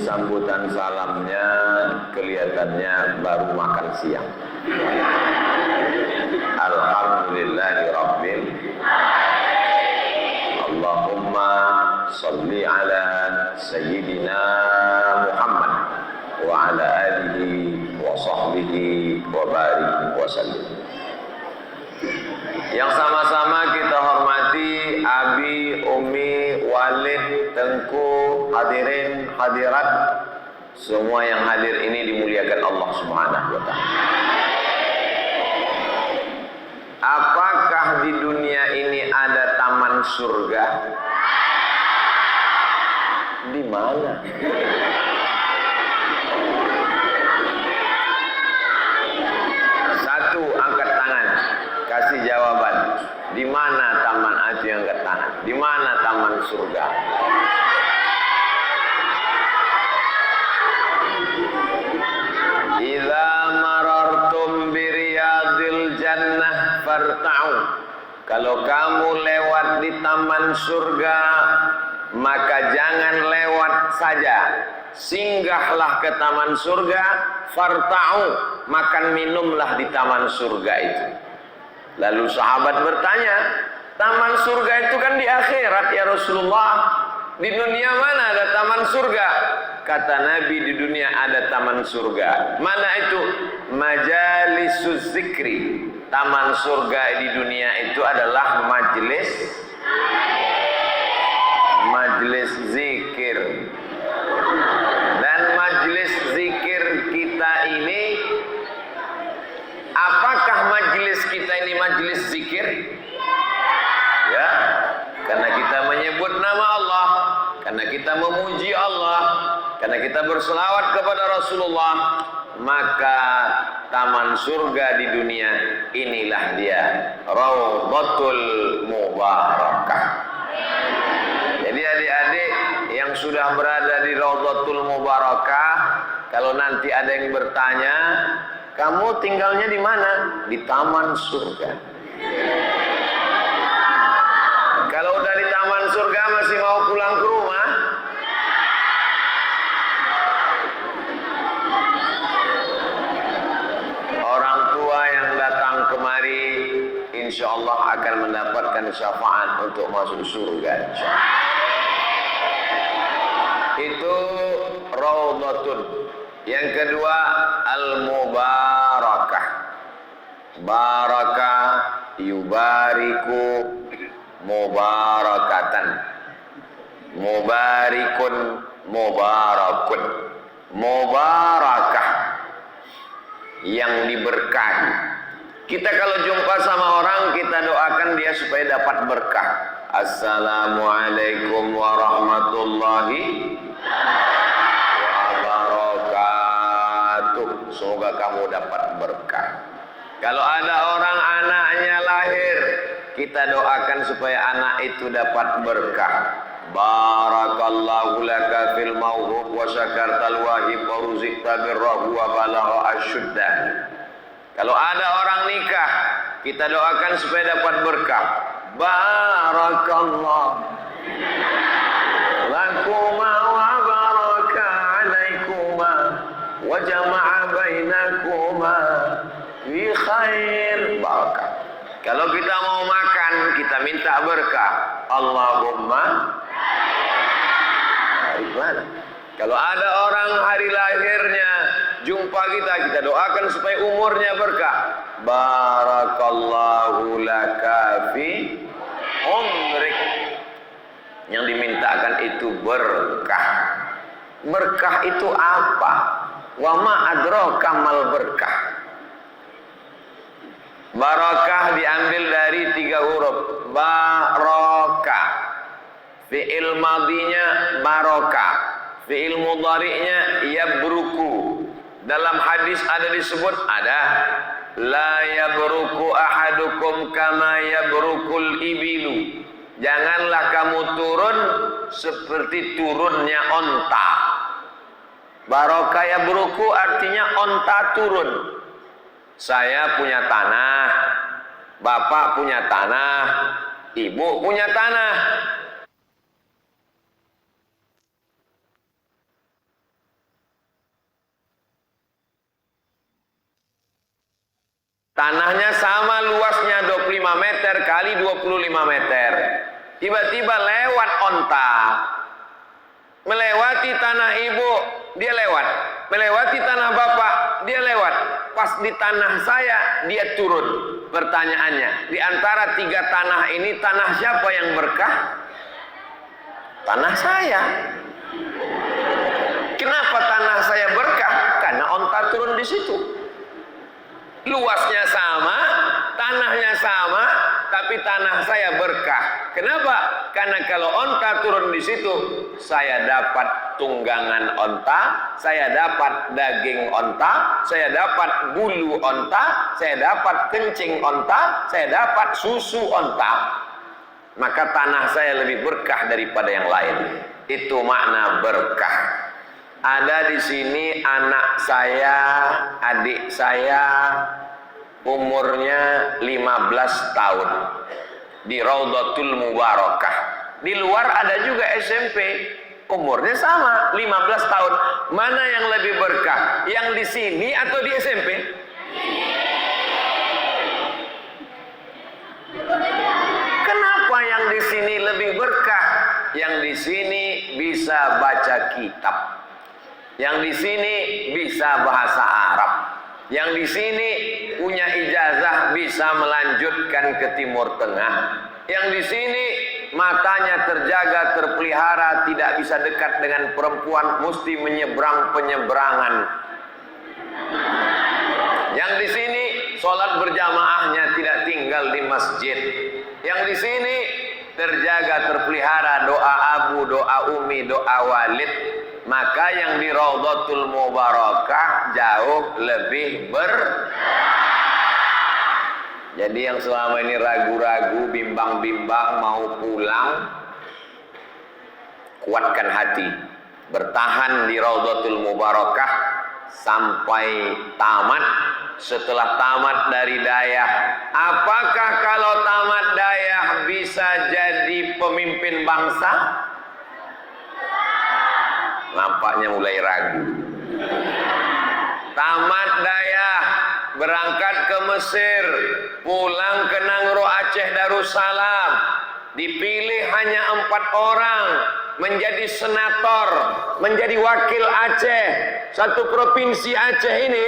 sambutan salamnya kelihatannya baru makan siang. Alhamdulillahirabbil Allahumma sholli ala sayyidina Muhammad wa ala alihi wa sahbihi wa barik wa sallim. Yang sama-sama kita hormati Abi, Umi, Walid, Tengku, hadirin, hadirat, semua yang hadir ini dimuliakan Allah Subhanahu wa taala. Apakah di dunia ini ada taman surga? Di mana? Satu, angkat tangan. Kasih jawaban. Di mana taman? Itu yang angkat tangan. Di mana taman surga? Idza marartum biriyadil jannah farta'u. Kalau kamu lewat di taman surga, maka jangan lewat saja. Singgahlah ke taman surga, farta'u, makan minumlah di taman surga itu. Lalu sahabat bertanya, taman surga itu kan di akhirat ya Rasulullah. Di dunia mana ada taman surga? Kata Nabi, di dunia ada taman surga. Mana itu? Majalisuz zikri. Taman surga di dunia itu adalah majelis zikir. Dan majelis zikir kita ini, apakah majelis kita ini majelis zikir? Ya, karena kita menyebut nama Allah, karena kita memuji Allah, karena kita berselawat kepada Rasulullah, maka taman surga di dunia inilah dia, Raudhatul Mubarakah. Jadi adik-adik yang sudah berada di Raudhatul Mubarakah, kalau nanti ada yang bertanya, kamu tinggalnya di mana? Di taman surga. Kalau udah di taman surga masih mau pulang ke rumah? Orang tua yang datang kemari insya Allah akan mendapatkan syafaat untuk masuk surga. Itu Raudhatun. Yang kedua, al-mubarakah. Baraka yubariku mubarakatan. Mubarikun mubarakun. Mubarakah, yang diberkahi. Kita kalau jumpa sama orang, kita doakan dia supaya dapat berkah. Assalamualaikum warahmatullahi wabarakatuh. Semoga kamu dapat berkah. Kalau ada orang anaknya lahir, kita doakan supaya anak itu dapat berkah. Barakallahu laka fil mawhub wa syakartal wahib wa ruzikta birrahu wa balagha asyuddah. Kalau ada orang nikah, kita doakan supaya dapat berkah. Barakallahu lakuma wa baraka alaikuma wa jama'a bainakuma fi khair. Barakah. Kalau kita mau makan, kita minta berkah. Allahumma. Gimana? Kalau ada orang hari lahirnya jumpa kita doakan supaya umurnya berkah. Barakallahu laka fi umrik. Yang dimintakan itu berkah. Berkah itu apa? Wa ma adraka mal berkah. Barakah diambil dari 3 huruf. Baraka. Fi'il madinya baraka. Fi'il mudhari'nya yabruku. Dalam hadis ada disebut, ada la yabruku ahadukum kama yabrukul ibilu. Janganlah kamu turun seperti turunnya onta. Baraka yabruku artinya onta turun. Saya punya tanah, bapak punya tanah, ibu punya tanah. Tanahnya sama luasnya 25 meter kali 25 meter. Tiba-tiba lewat onta. Melewati tanah ibu, dia lewat. Melewati tanah bapak, dia lewat. Pas di tanah saya, dia turun. Pertanyaannya, di antara 3 tanah ini, tanah siapa yang berkah? Tanah saya. Kenapa tanah saya berkah? Karena onta turun di situ. Luasnya sama, tanahnya sama, tapi tanah saya berkah. Kenapa? Karena kalau onta turun di situ, saya dapat tunggangan onta, saya dapat daging onta, saya dapat bulu onta, saya dapat kencing onta, saya dapat susu onta. Maka tanah saya lebih berkah daripada yang lain. Itu makna berkah. Ada di sini anak saya, adik saya, umurnya 15 tahun di Raudhatul Mubarakah. Di luar ada juga SMP, umurnya sama 15 tahun. Mana yang lebih berkah? Yang di sini atau di SMP? Kenapa yang di sini lebih berkah? Yang di sini bisa baca kitab. Yang di sini bisa bahasa Arab. Yang di sini punya ijazah bisa melanjutkan ke Timur Tengah. Yang di sini matanya terjaga, terpelihara, tidak bisa dekat dengan perempuan, mesti menyeberang penyeberangan. Yang di sini sholat berjamaahnya tidak tinggal di masjid. Yang di sini terjaga, terpelihara, doa abu, doa umi, doa walid. Maka yang di Raudhatul Mubarakah jauh lebih Jadi yang selama ini ragu-ragu, bimbang-bimbang mau pulang, kuatkan hati, bertahan di Raudhatul Mubarakah sampai tamat. Setelah tamat dari Dayah, apakah kalau tamat Dayah bisa jadi pemimpin bangsa? Nampaknya mulai ragu. Tamat Dayah, berangkat ke Mesir, pulang ke Nangro Aceh Darussalam, dipilih hanya 4 orang menjadi senator, menjadi wakil Aceh. Satu provinsi Aceh ini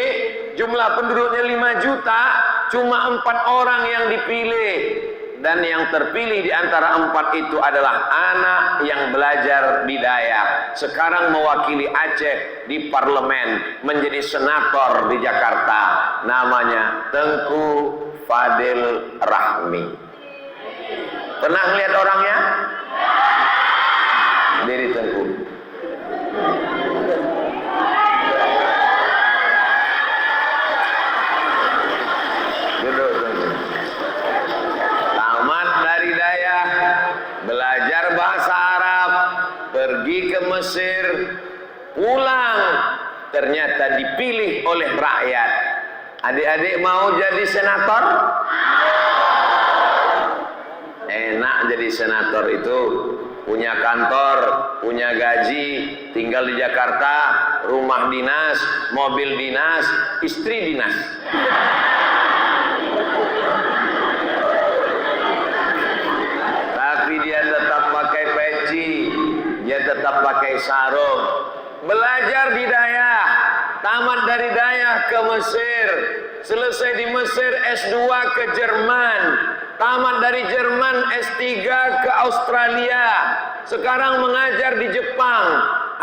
jumlah penduduknya 5 juta, cuma 4 orang yang dipilih. Dan yang terpilih di antara 4 itu adalah anak yang belajar di Dayah. Sekarang mewakili Aceh di parlemen, menjadi senator di Jakarta. Namanya Tengku Fadil Rahmi. Pernah lihat orangnya? Diri Tengku. Belajar bahasa Arab, pergi ke Mesir, pulang, ternyata dipilih oleh rakyat. Adik-adik mau jadi senator? Enak jadi senator itu, punya kantor, punya gaji, tinggal di Jakarta, rumah dinas, mobil dinas, istri dinas. Dia tetap pakai sarung. Belajar di Dayah, tamat dari Dayah ke Mesir, selesai di Mesir S2 ke Jerman, tamat dari Jerman S3 ke Australia, sekarang mengajar di Jepang,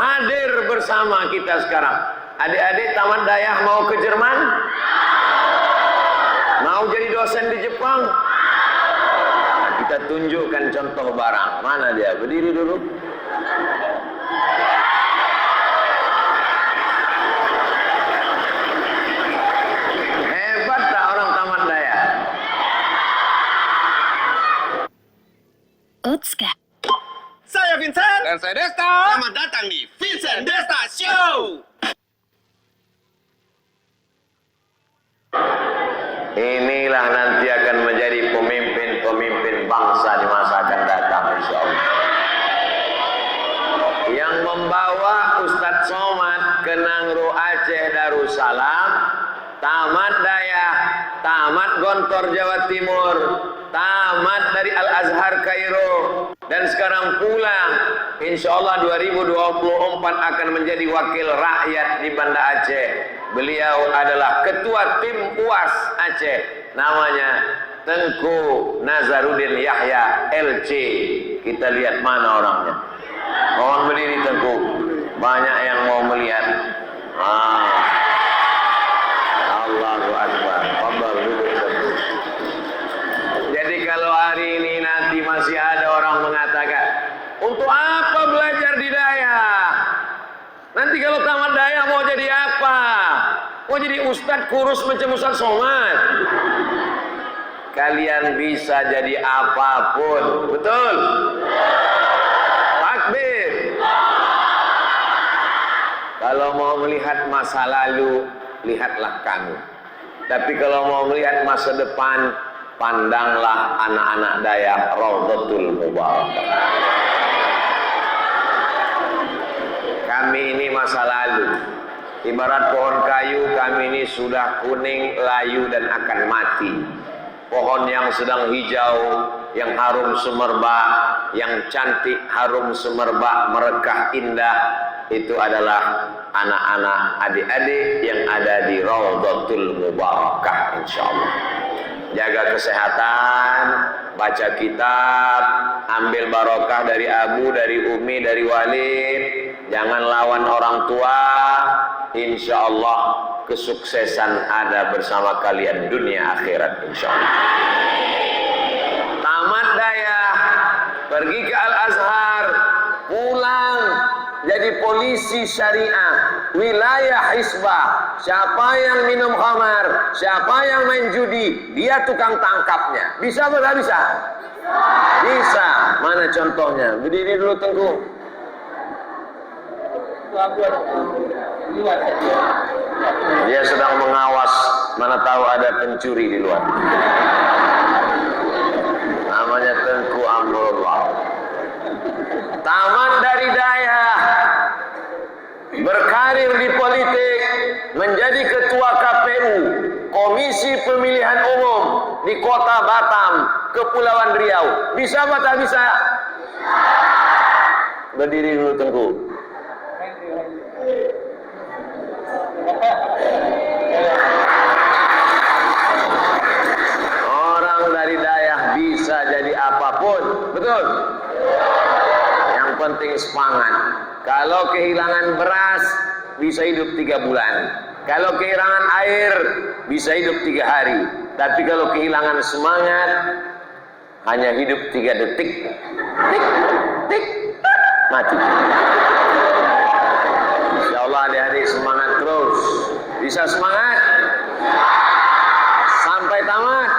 hadir bersama kita sekarang. Adik-adik tamat Dayah mau ke Jerman? Mau jadi dosen di Jepang? Nah, kita tunjukkan contoh barang. Mana dia? Berdiri dulu. Hebat tak orang tamat Dayah? Utska. Saya Vincent. Dan saya Desta. Selamat datang di Vincent Desta Show. Inilah nanti akan menjadi pemimpin-pemimpin bangsa di masa akan datang, insya Allah. Yang membawa Ustadz Somad ke Nangro Aceh Darussalam tamat Dayah, tamat Gontor Jawa Timur, tamat dari Al-Azhar Kairo, dan sekarang pulang. Insya Allah 2024 akan menjadi wakil rakyat di Banda Aceh. Beliau adalah ketua tim UAS Aceh, namanya Tengku Nazarudin Yahya LC. Kita lihat mana orangnya. Mohon berdiri Tengku, banyak yang mau melihat. Allahu Akbar. Fadhal duduk Tengku. Jadi kalau hari ini nanti masih ada orang mengatakan, untuk apa belajar di Dayah? Nanti kalau tamat Dayah mau jadi apa? Mau jadi ustadz kurus macam Ustadz Somad? Kalian bisa jadi apapun, betul? Takbir. Kalau mau melihat masa lalu, lihatlah kamu. Tapi kalau mau melihat masa depan, pandanglah anak-anak Dayah Raudhatul Mubarakah. Kami ini masa lalu. Ibarat pohon kayu, kami ini sudah kuning, layu, dan akan mati. Pohon yang sedang hijau, yang harum semerbak, yang cantik, harum semerbak, merekah indah, itu adalah anak-anak adik-adik yang ada di Raudhatul Mubarakah, insyaallah. Jaga kesehatan, baca kitab, ambil barokah dari Abu, dari Umi, dari Walid. Jangan lawan orang tua. Insyaallah kesuksesan ada bersama kalian dunia akhirat, insyaallah. Tamat Dayah, pergi ke Al-Azhar, pulang jadi polisi syariah, wilayah hisbah. Siapa yang minum khamar, siapa yang main judi, dia tukang tangkapnya. Bisa atau tidak bisa? Bisa. Mana contohnya? Berdiri dulu Tengku. Dia sedang mengawas, mana tahu ada pencuri di luar. Namanya Tengku Amrullah. Tamat dari Dayah, berkarir di politik, menjadi ketua KPU, Komisi Pemilihan Umum di Kota Batam, Kepulauan Riau. Bisa apa tak bisa? Berdiri dulu Tengku. Orang dari Dayah bisa jadi apapun, betul? Yang penting semangat. Kalau kehilangan beras, bisa hidup 3 bulan. Kalau kehilangan air, bisa hidup 3 hari. Tapi kalau kehilangan semangat, hanya hidup 3 detik. Tik, tik, mati. Insyaallah adik-adik semangat terus. Bisa semangat sampai tamat.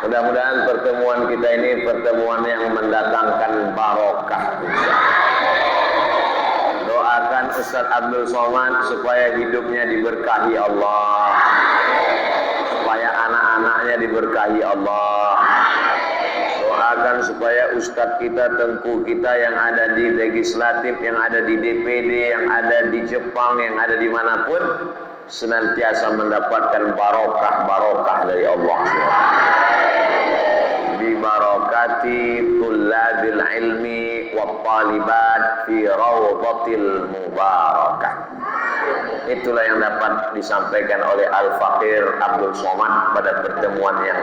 Mudah-mudahan pertemuan kita ini pertemuan yang mendatangkan barokah. Doakan Ustaz Abdul Somad supaya hidupnya diberkahi Allah, supaya anak-anaknya diberkahi Allah. Doakan supaya Ustadz kita, Tengku kita yang ada di legislatif, yang ada di DPD, yang ada di Jepang, yang ada di manapun, senantiasa mendapatkan barokah dari Allah. Bi barakati tullabil ilmi wa talibat fi Raudhatil Mubarakah. Itulah yang dapat disampaikan oleh Al-Faqir Abdul Somad pada pertemuan yang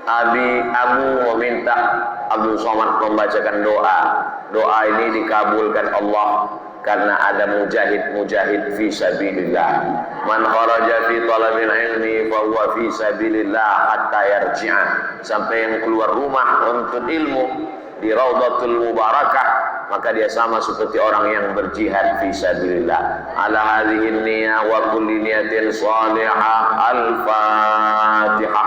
Abu meminta Abdul Somad membacakan doa. Doa ini dikabulkan Allah karena ada mujahid fi sabilillah. Man kharaja fi talabil ilmi fa huwa fi sabilillah hatta yarji'a. Sampai yang keluar rumah untuk ilmu di Raudhatul Mubarakah, maka dia sama seperti orang yang berjihad fi sabilillah. Ala hadhihi niyyah wa kulli niyatin salihah. Al-Fatihah.